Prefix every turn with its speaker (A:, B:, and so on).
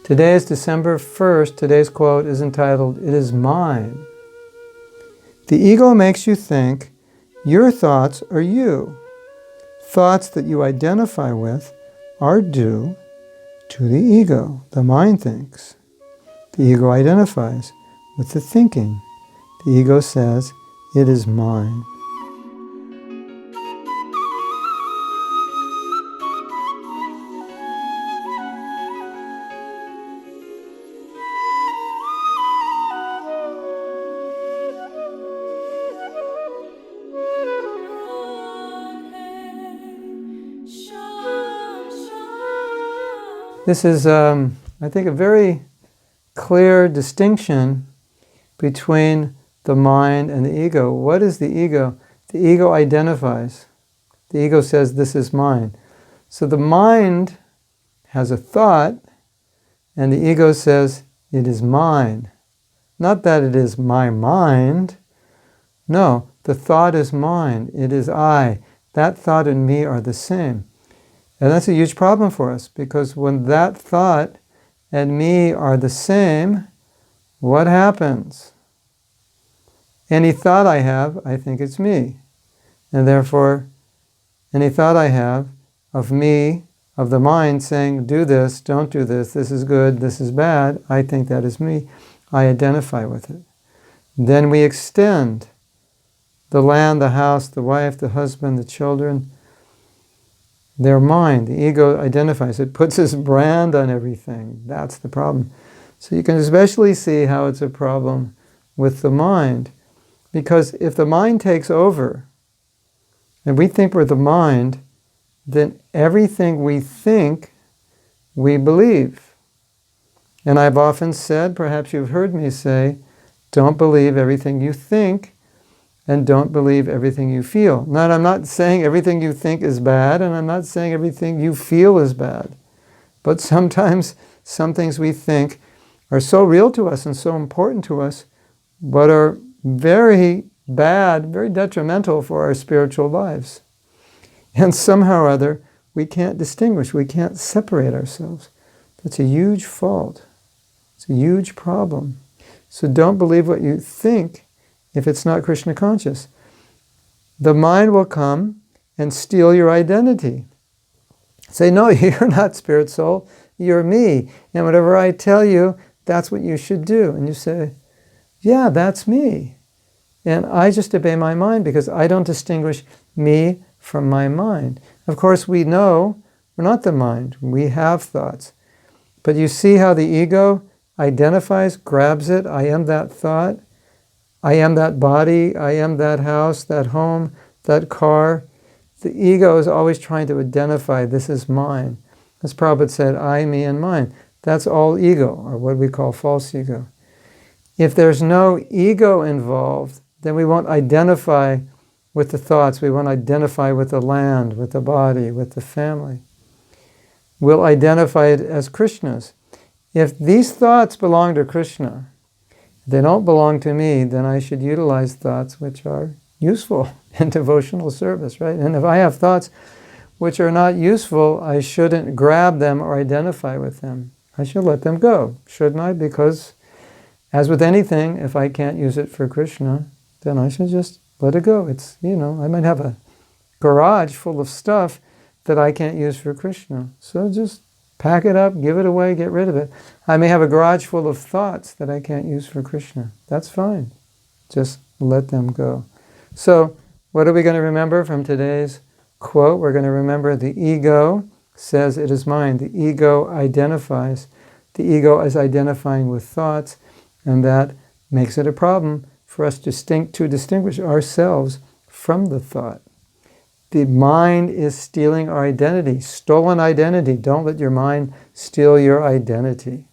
A: Today is December 1st. Today's quote is entitled, "It is mine." The ego makes you think your thoughts are you. Thoughts that you identify with are due to the ego. The mind thinks. The ego identifies with the thinking. The ego says, "It is mine." This is, I think, a very clear distinction between the mind and the ego. What is the ego? The ego identifies. The ego says, "This is mine." So the mind has a thought, and the ego says, "It is mine." Not that it is my mind. No, the thought is mine. It is I. That thought and me are the same. And that's a huge problem for us, because when that thought and me are the same, what happens? Any thought I have, I think it's me. And therefore, any thought I have of me, of the mind saying, "Do this, don't do this, this is good, this is bad," I think that is me. I identify with it. Then we extend the land, the house, the wife, the husband, the children. They're mine. The ego identifies. It puts its brand on everything. That's the problem. So you can especially see how it's a problem with the mind. Because if the mind takes over, and we think we're the mind, then everything we think, we believe. And I've often said, perhaps you've heard me say, don't believe everything you think, and don't believe everything you feel. Now, I'm not saying everything you think is bad, and I'm not saying everything you feel is bad. But sometimes some things we think are so real to us and so important to us, but are very bad, very detrimental for our spiritual lives. And somehow or other, we can't distinguish, we can't separate ourselves. That's a huge fault. It's a huge problem. So don't believe what you think if it's not Krishna conscious. The mind will come and steal your identity. Say, "No, you're not spirit soul, you're me. And whatever I tell you, that's what you should do." And you say, "Yeah, that's me. And I just obey my mind because I don't distinguish me from my mind." Of course, we know we're not the mind. We have thoughts. But you see how the ego identifies, grabs it. I am that thought. I am that body, I am that house, that home, that car. The ego is always trying to identify, this is mine. As Prabhupada said, I, me, and mine. That's all ego, or what we call false ego. If there's no ego involved, then we won't identify with the thoughts, we won't identify with the land, with the body, with the family. We'll identify it as Krishna's. If these thoughts belong to Krishna, they don't belong to me, then I should utilize thoughts which are useful in devotional service, right? And if I have thoughts which are not useful, I shouldn't grab them or identify with them. I should let them go, shouldn't I? Because, as with anything, if I can't use it for Krishna, then I should just let it go. It's, I might have a garage full of stuff that I can't use for Krishna. So just pack it up, give it away, get rid of it. I may have a garage full of thoughts that I can't use for Krishna. That's fine. Just let them go. So, what are we going to remember from today's quote? We're going to remember the ego says it is mine. The ego identifies. The ego is identifying with thoughts, and that makes it a problem for us to distinguish ourselves from the thought. The mind is stealing our identity, stolen identity. Don't let your mind steal your identity.